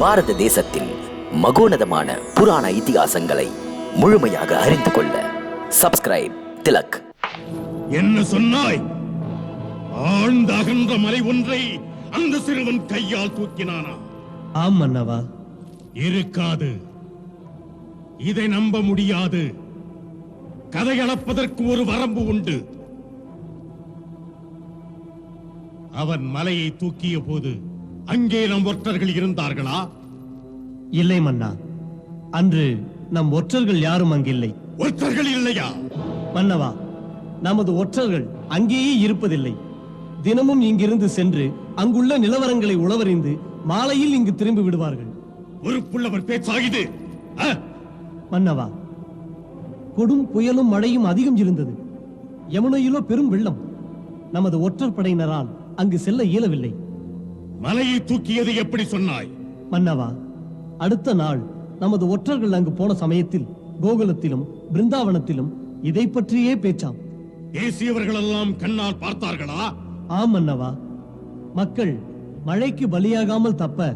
பாரத தேசத்தின் மகோனதமான புராண இதிகாசங்களை முழுமையாக அறிந்து கொள்ள சப்ஸ்கிரைப் திலக். என்ன சொன்னாய்? ஆழ்ந்த அகன்ற மலை ஒன்றை அந்த சிறுவன் கையால் தூக்கினானா? ஆம் மன்னவா. இருக்காது, இதை நம்ப முடியாது. கதையளப்பதற்கு ஒரு வரம்பு உண்டு. அவன் மலையை தூக்கிய போது அங்கே நம் ஒற்றர்கள் இருந்தார்களா? இல்லை மன்னா, அன்று நம் ஒற்றர்கள் யாரும் அங்கில்லை. ஒற்றர்கள் இல்லையா? மன்னவா, நமது ஒற்றர்கள் அங்கேயே இருப்பதில்லை. தினமும் இங்கிருந்து சென்று அங்குள்ள நிலவரங்களை உளவறிந்து மாலையில் இங்கு திரும்பி விடுவார்கள். பொறுப்புள்ளவர் பேச்சாகிது. மன்னவா, கொடும் புயலும் மழையும் அதிகம் இருந்தது. யமுனையிலோ பெரும் வெள்ளம். நமது ஒற்றர் படையினரால் அங்கு செல்ல இயலவில்லை. மலையை தூக்கியது எப்படி சொன்னாய்? மன்னவா, அடுத்த நாள் நமது ஒற்றர்கள் அங்கு போன சமயத்தில் கோகுலத்திலும் பிருந்தாவனத்திலும் இதை பற்றியே பேச்சாம். பேசியவர்கள் எல்லாம் கண்ணால் பார்த்தார்களா? ஆம் மன்னவா. மக்கள் மழைக்கு பலியாகாமல் தப்ப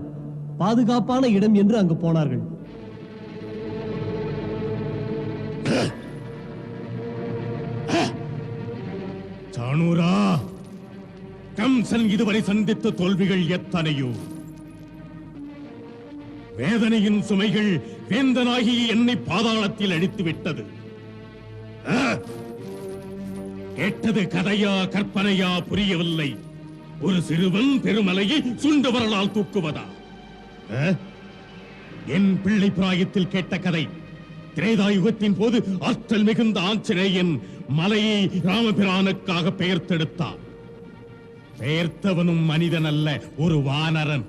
பாதுகாப்பான இடம் என்று அங்கு போனார்கள். சாணூரா, கம்சன் இதுவரை சந்தித்த தோல்விகள் எத்தனையோ. வேதனையின் சுமைகள் வேந்தனாகி என்னை பாதாளத்தில் அடித்து விட்டது. கேட்டது கதையா கற்பனையா புரியவில்லை. ஒரு சிறுவன் பெருமலையை சுண்டு வரலால் தூக்குவதா? என் பிள்ளை பிராயத்தில் கேட்ட கதை. திரேதாயுகத்தின் போது ஆற்றல் மிகுந்த ஆஞ்சநேயன் மலையை ராமபிரானுக்காக பெயர்த்தெடுத்தார். பெயர்த்தவனும் மனிதன் அல்ல, ஒரு வானரன்.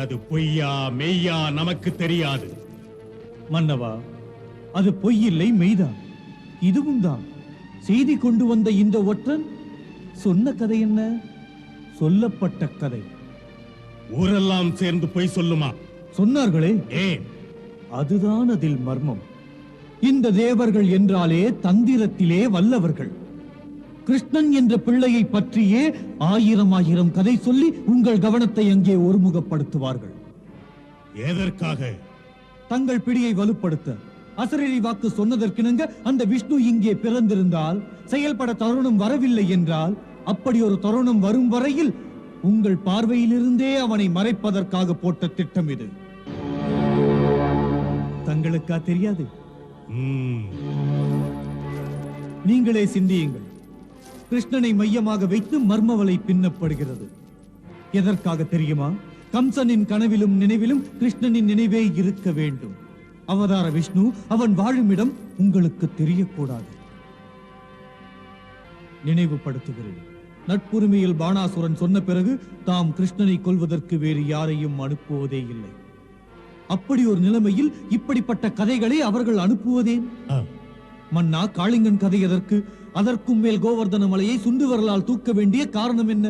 அது பொய்யா மெய்யா நமக்கு தெரியாது. மன்னவா, அது பொய்யில்லை, மெய்தான். இதுவும் தான். செய்தி கொண்டு வந்த இந்த ஒற்றன் சொன்ன கதை என்ன? சொல்லப்பட்ட கதை. ஊரெல்லாம் சேர்ந்து பொய் சொல்லுமா? சொன்னார்களே. ஏன்? அதுதான் அதில் மர்மம். இந்த தேவர்கள் என்றாலே தந்திரத்திலே வல்லவர்கள். கிருஷ்ணன் என்ற பிள்ளையை பற்றியே ஆயிரம் கதை சொல்லி உங்கள் கவனத்தை அங்கே ஒருமுகப்படுத்துவார்கள். எதற்காக? தங்கள் பிடியை வலுப்படுத்த. அசரீரி வாக்கு சொன்னதற்கிணங்க அந்த விஷ்ணு இங்கே பிறந்திருந்தால், செயல்பட தருணம் வரவில்லை என்றால், அப்படி ஒரு தருணம் வரும் வரையில் உங்கள் பார்வையிலிருந்தே அவனை மறைப்பதற்காக போட்ட திட்டம் இது. தங்களுக்கா தெரியாது? நீங்களே சிந்தியுங்கள். கிருஷ்ணனை மையமாக வைத்து மர்மவலை பின்னப்படுகிறது. எதற்காக தெரியுமா? கம்சனின் கனவிலும் நினைவிலும் கிருஷ்ணனின் நினைவே இருக்க வேண்டும். அவதார விஷ்ணு அவன் வாழும் இடம் உங்களுக்கு தெரியக்கூடாது. நினைவுபடுத்துகிறேன். நட்புரிமையில் பாணாசுரன் சொன்ன பிறகு தாம் கிருஷ்ணனை கொல்வதற்கு வேறு யாரையும் அனுப்புவதே இல்லை. அப்படி ஒரு நிலைமையில் இப்படிப்பட்ட கதைகளை அவர்கள் அனுப்புவதேன்? மன்னா, காளிங்கன் கதை எதற்கு? அதற்கும் மேல் கோவர்தன மலையை சுண்டு வரலால் தூக்க வேண்டிய காரணம் என்ன?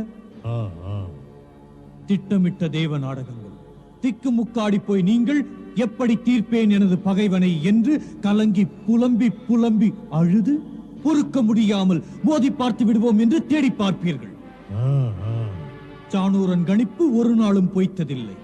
திட்டமிட்ட தேவ நாடகங்கள். திக்கு முக்காடி போய் நீங்கள் எப்படி தீர்ப்பேன் எனது பகைவனை என்று கலங்கி புலம்பி புலம்பி அழுது பொறுக்க முடியாமல் மோதி பார்த்து விடுவோம் என்று தேடி பார்ப்பீர்கள். சாணூரன் கணிப்பு ஒரு நாளும் பொய்த்ததில்லை.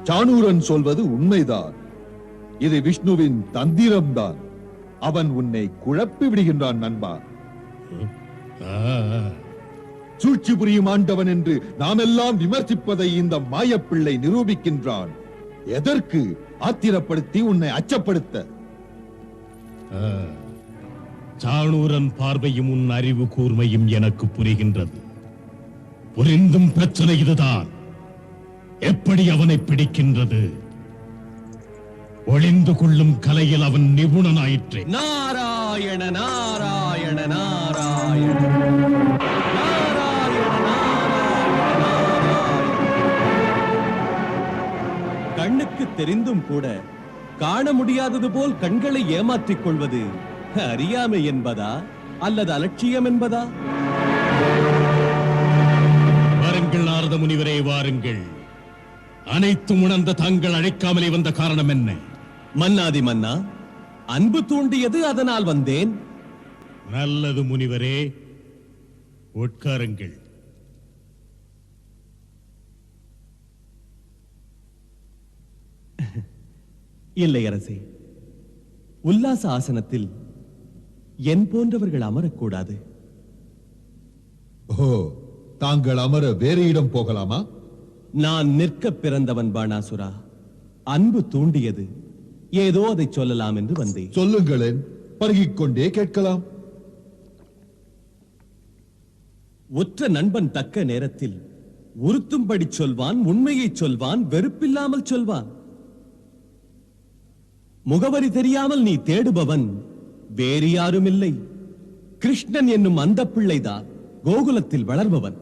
சாணூரன் சொல்வது உண்மைதான். இது விஷ்ணுவின் தந்திரம்தான். அவன் உன்னை குழப்பி விடுகின்றான் நண்பா. சூழ்ச்சி புரியும் ஆண்டவன் என்று நாமெல்லாம் விமர்சிப்பதை இந்த மாயப்பிள்ளை நிரூபிக்கின்றான். எதற்கு? ஆத்திரப்படுத்தி உன்னை அச்சப்படுத்த. சாணூரன் பார்வையும் உன் அறிவு கூர்மையும் எனக்கு புரிகின்றது. புரிந்தும் பிரச்சனை இதுதான். எப்படி அவனை பிடிக்கின்றது? ஒளிந்து கொள்ளும் கலையில் அவன் நிபுணனாயிற்றே. நாராயண நாராயண நாராயண நாராயண நாராயண. கண்ணுக்கு தெரிந்தும் கூட காண முடியாதது போல் கண்களை ஏமாற்றிக் கொள்வது அறியாமை என்பதா அல்லது அலட்சியம் என்பதா? வாருங்கள் நாரத முனிவரே, வாருங்கள். அனைத்தும் உணர்ந்த தாங்கள் அழைக்காமலே வந்த காரணம் என்ன? மன்னாதி மன்னா, அன்பு தூண்டியது, அதனால் வந்தேன். நல்லது முனிவரே, உட்காருங்கள். இல்லை அரசே, உல்லாச ஆசனத்தில் என் போன்றவர்கள் அமரக்கூடாது. ஓ, தாங்கள் அமர வேறு இடம் போகலாமா? நான் நிற்க பிறந்தவன் பாணாசுரா. அன்பு தூண்டியது, ஏதோ அதை சொல்லலாம் என்று வந்தேன். சொல்லுங்களேன், பருகிக் கொண்டே கேட்கலாம். ஒற்ற நண்பன் தக்க நேரத்தில் உறுத்தும்படி சொல்வான், உண்மையை சொல்வான், வெறுப்பில்லாமல் சொல்வான். முகவரி தெரியாமல் நீ தேடுபவன் வேறு யாரும் இல்லை, கிருஷ்ணன் என்னும் அந்த பிள்ளைதான் கோகுலத்தில் வளர்பவன்.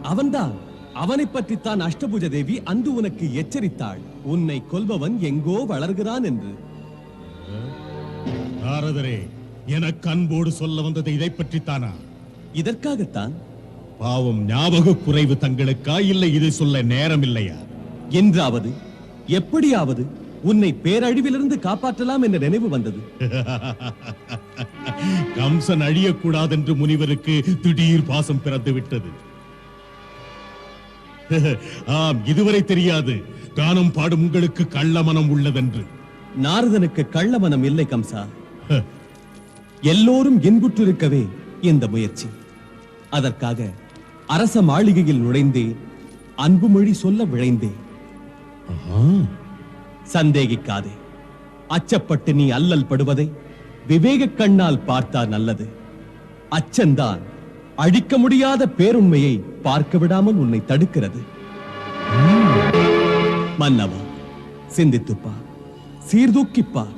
அவன்தான் அவனை பற்றித்தான் அஷ்டபுஜ தேவி அன்று உனக்கு எச்சரித்தாள், உன்னை கொல்பவன் எங்கோ வளர்கிறான் என்று. நாரதரே, எனக்கு அன்போடு சொல்ல வந்தது இதை பற்றித்தானா? இதற்காகத்தான். பாவம், ஞாபக குறைவு தங்களுக்கா, இல்லை இதை சொல்ல நேரம் இல்லையா? என்றாவது எப்படியாவது உன்னை பேரழிவிலிருந்து காப்பாற்றலாம் என்ற நினைவு வந்தது. கம்சன் அழியக்கூடாது என்று முனிவருக்கு திடீர் பாசம் பிறந்து விட்டது. ஆம், இதுவரை தெரியாது கானம் பாடும் உங்களுக்கு கள்ள மனம் உள்ளதென்று. நாரதனுக்கு கள்ள மனம் இல்லை கம்சா. எல்லோரும் இன்புற்றிருக்கவே இந்த முயற்சி. அதற்காக அரச மாளிகையில் நுழைந்தே அன்பு மொழி சொல்ல விழைந்தேன். சந்தேகிக்காதே, அச்சப்பட்டு நீ அல்லல் படுவதை விவேக கண்ணால் பார்த்தா நல்லது. அச்சந்தான் அழிக்க முடியாத பேருண்மையை பார்க்க விடாமல் உன்னை தடுக்கிறது. மன்னவா, சிந்தித்துப்பார், சீர்தூக்கிப்பார்.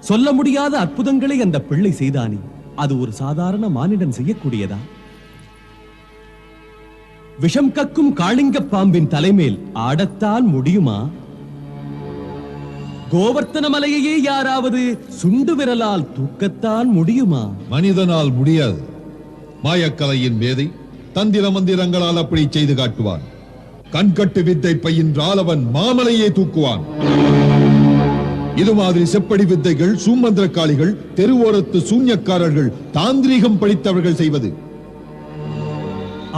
சொல்ல முடியாத அற்புதங்களை அந்த பிள்ளை செய்தானே, அது ஒரு சாதாரண மானிடன் செய்யக்கூடியதா? விஷம் கக்கும் காளிங்க பாம்பின் தலைமேல் ஆடத்தான் முடியுமா? கோவர்த்தன மலையையே யாராவது சுண்டு விரலால் தூக்கத்தான் முடியுமா? மனிதனால் முடியாது. மாயக்கலையின் மேதை தந்திர மந்திரங்களால் அப்படி செய்து காட்டுவான். கண்கட்டு வித்தை பயின்றால் அவன் மாமலையே தூக்குவான். இது மாதிரி செப்படி வித்தைகள் சூமந்திரக்காளிகள், தெருவோரத்து சூன்யக்காரர்கள், தாந்திரீகம் படித்தவர்கள் செய்வது.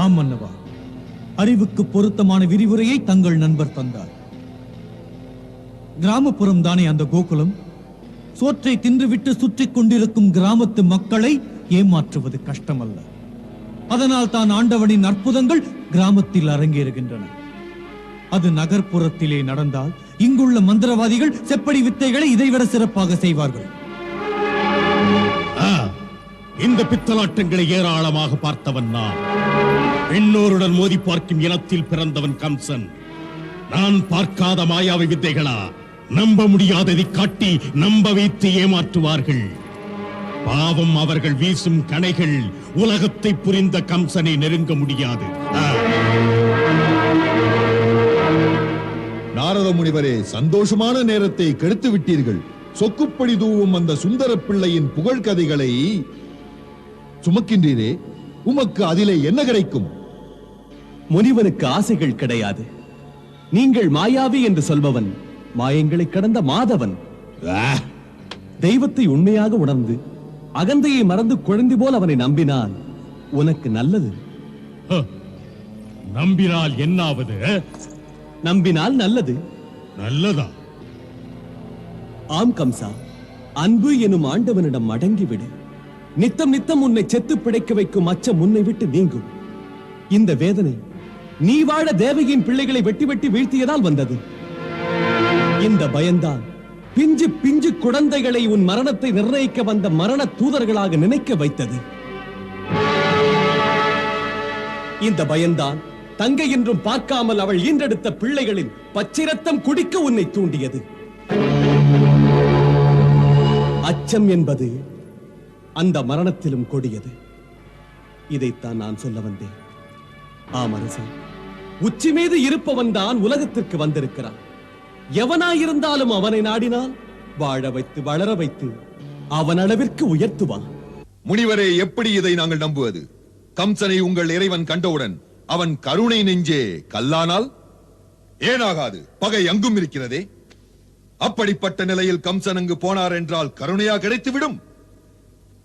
ஆம் மன்னவா, அறிவுக்கு பொருத்தமான விரிவுரையை தங்கள் நண்பர் தந்தார். கிராமப்புறம் தானே அந்த கோகுலம். சோற்றை தின்றுவிட்டு சுற்றிக் கொண்டிருக்கும் கிராமத்து மக்களை ஏமாற்றுவது கஷ்டமல்ல. அதனால் தான் ஆண்டவனின் அற்புதங்கள் கிராமத்தில் அரங்கேறுகின்றன. அது நகர்ப்புறத்திலே நடந்தால் இங்குள்ள மந்திரவாதிகள் செப்படி வித்தைகளை இதைவிட சிறப்பாக செய்வார்கள். இந்த பித்தலாட்டங்களை ஏராளமாக பார்த்தவன் நான். பெண்ணோருடன் மோதி பார்க்கும் இனத்தில் பிறந்தவன் கம்சன். நான் பார்க்காத மாயாவி வித்தைகளா? நம்ப முடியாததை காட்டி நம்ப வைத்து ஏமாற்றுவார்கள். பாவம், அவர்கள் வீசும் கணைகள் உலகத்தை புரிந்த கம்சனை நெருங்க முடியாது. நாரத முனிவரே, சந்தோஷமான நேரத்தை கெடுத்து விட்டீர்கள். சொக்குப்படி தூவும் அந்த சுந்தர பிள்ளையின் புகழ் கதைகளை சுமக்கின்றீரே, உமக்கு அதிலே என்ன கிடைக்கும்? முனிவனுக்கு ஆசைகள் கிடையாது. நீங்கள் மாயாவி என்று சொல்பவன் மாயங்களை கடந்த மாதவன். தெய்வத்தை உண்மையாக உணர்ந்து அகந்தையை மறந்து குழந்தை போல் அவனை நம்பினால் உனக்கு நல்லது. நம்பினால் என்னாவது? நம்பினால் நல்லது. நல்லதா? ஆம் கம்சா, அன்பு எனும் ஆண்டவனிடம் அடங்கிவிடு. நித்தம் நித்தம் உன்னை செத்து பிழைக்க வைக்கும் அச்சம் உன்னை விட்டு நீங்கும். இந்த வேதனை நீ வாழ தேவகியின் பிள்ளைகளை வெட்டி வெட்டி வீழ்த்தியதால் வந்தது. இந்த பயம்தான் பிஞ்சு பிஞ்சு குழந்தைகளை உன் மரணத்தை நிர்ணயிக்க வந்த மரண தூதர்களாக நினைக்க வைத்தது. இந்த பயம்தான் தங்கை என்றும் பார்க்காமல் அவள் ஈன்றெடுத்த பிள்ளைகளின் பச்சை ரத்தம் குடிக்க உன்னை தூண்டியது. அச்சம் என்பது அந்த மரணத்திலும் கொடியது. இதைத்தான் நான் சொல்ல வந்தேன். ஆம் அரசே, உச்சி மீது இருப்பவன் தான் உலகத்திற்கு வந்திருக்கிறான். எவனாயிருந்தாலும் அவனை நாடினால் வாழ வைத்து வளர வைத்து அவன் அளவிற்கு உயர்த்துவான். முனிவரே, எப்படி இதை நாங்கள் நம்புவது? கம்சனை உங்கள் இறைவன் கண்டவுடன் அவன் கருணை நெஞ்சே கல்லானால் ஏனாகாது, பகை அங்கும் இருக்கிறதே. அப்படிப்பட்ட நிலையில் கம்சன் அங்கு போனார் என்றால் கருணையா கிடைத்துவிடும்.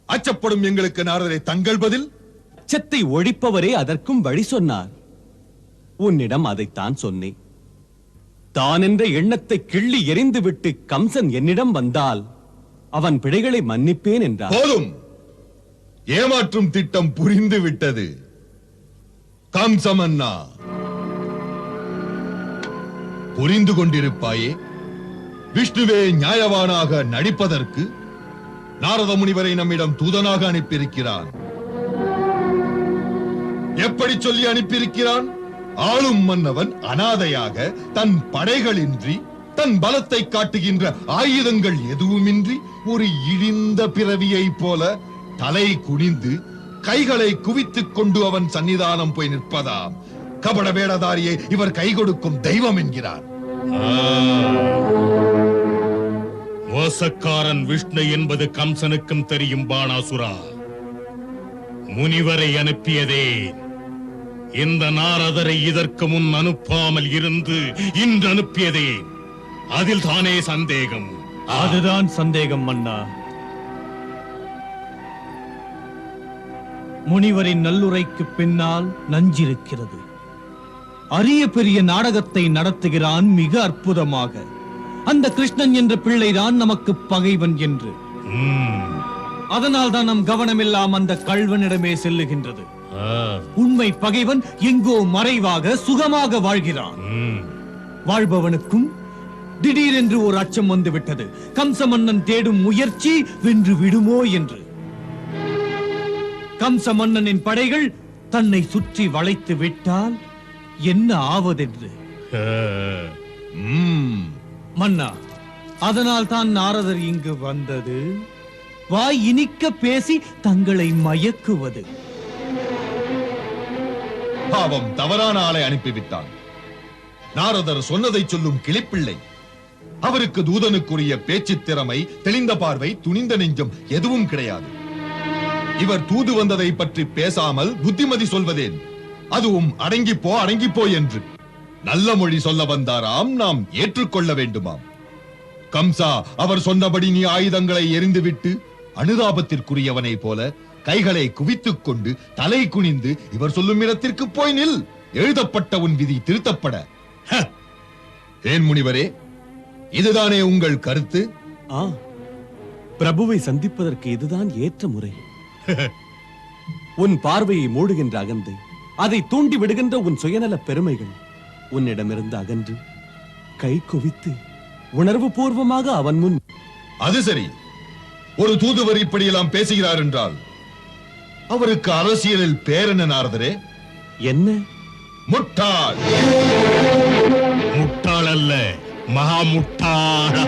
அச்சப்படும் எங்களுக்கு நாரதரே தங்கள் பதில்? அச்சத்தை ஒழிப்பவரே அதற்கும் வழி சொன்னார். உன்னிடம் அதைத்தான் சொன்னேன். தான் என்ற எண்ணத்தை கிள்ளி எறிந்துவிட்டு கம்சன் என்னிடம் வந்தால் அவன் பிழைகளை மன்னிப்பேன் என்றார். போதும், ஏமாற்றும் திட்டம் புரிந்து விட்டது. கம்சமன்னா, புரிந்து கொண்டிருப்பாயே, விஷ்ணுவே நியாயவானாக நடிப்பதற்கு நாரத முனிவரை நம்மிடம் தூதனாக அனுப்பியிருக்கிறான். எப்படி சொல்லி அனுப்பியிருக்கிறான்? ஆளும் மன்னவன் அனாதையாக தன் படைகளின்றி தன் பலத்தை காட்டுகின்ற ஆயுதங்கள் எதுவுமின்றி ஒரு இழிந்த பிறவியை போல தலை குனிந்து கைகளை குவித்துக் கொண்டு அவன் சன்னிதானம் போய் நிற்பதாம். கபட வேடதாரியை இவர் கை கொடுக்கும் தெய்வம் என்கிறார். மோசக்காரன் விஷ்ணு என்பது கம்சனுக்கும் தெரியும். பாணாசுரா, முனிவரை அனுப்பியதே இந்த நாரதரை இதற்கு முன் அனுப்பாமல் இருந்து இன்று அனுப்பியதே, அதில் தானே சந்தேகம்? அதுதான் சந்தேகம் மன்னா. முனிவரின் நல்லுரைக்கு பின்னால் நஞ்சிருக்கிறது. அரிய பெரிய நாடகத்தை நடத்துகிறான் மிக அற்புதமாக. அந்த கிருஷ்ணன் என்ற பிள்ளைதான் நமக்கு பகைவன் என்று. அதனால் தான் நம் கவனமெல்லாம் அந்த கள்வனிடமே செல்லுகின்றது. உண்மை பகைவன் எங்கோ மறைவாக சுகமாக வாழ்கிறான். வாழ்பவனுக்கும் திடீரென்று ஒரு அச்சம் வந்துவிட்டது. கம்ச மன்னன் தேடும் முயற்சி வென்று விடுமோ என்று. கம்ச மன்னனின் படைகள் தன்னை சுற்றி வளைத்து விட்டால் என்ன ஆவதென்று. மன்னா, அதனால் தான் நாரதர் இங்கு வந்தது. வாய் இனிக்க பேசி தங்களை மயக்குவது. பாவம், தவறான ஆளை அனுப்பிவிட்டான். நாரதர் சொன்னதை சொல்லும் கிளிப்பிள்ளை. அவருக்கு தூதனுக்குரிய பேச்சு திறமை, தெளிந்த பார்வை, துணிந்த நெஞ்சம் எதுவும் கிடையாது. இவர் தூது வந்ததை பற்றி பேசாமல் புத்திமதி சொல்வதேன்? அதுவும் அடங்கிப்போ என்று. நல்ல மொழி சொல்ல வந்தாராம், நாம் ஏற்றுக்கொள்ள வேண்டுமாம். கம்சா, அவர் சொன்னபடி நீ ஆயுதங்களை எறிந்துவிட்டு அனுதாபத்திற்குரியவனை போல கைகளை குவித்துக் கொண்டு தலை குனிந்து இவர் சொல்லும் இடத்திற்கு போய் நில். எழுதப்பட்ட உன் விதி திருத்தப்பட. ஏன் முனிவரே, இதுதானே உங்கள் கருத்து? பிரபுவை சந்திப்பதற்கு இதுதான் ஏற்ற முறை. உன் பார்வையை மூடுகின்ற அகந்தை, அதை தூண்டி விடுகின்ற உன் சுயநல பெருமைகள் உன்னிடமிருந்து அகன்று கை குவித்து உணர்வு பூர்வமாக அவன் முன். அது சரி, ஒரு தூதுவர் இப்படியெல்லாம் பேசுகிறார் என்றால் அவருக்கு அரசியலில் பேரென்ன நாரதரே? என்ன? முட்டாள். முட்டாள் அல்ல, மகா முட்டாள்.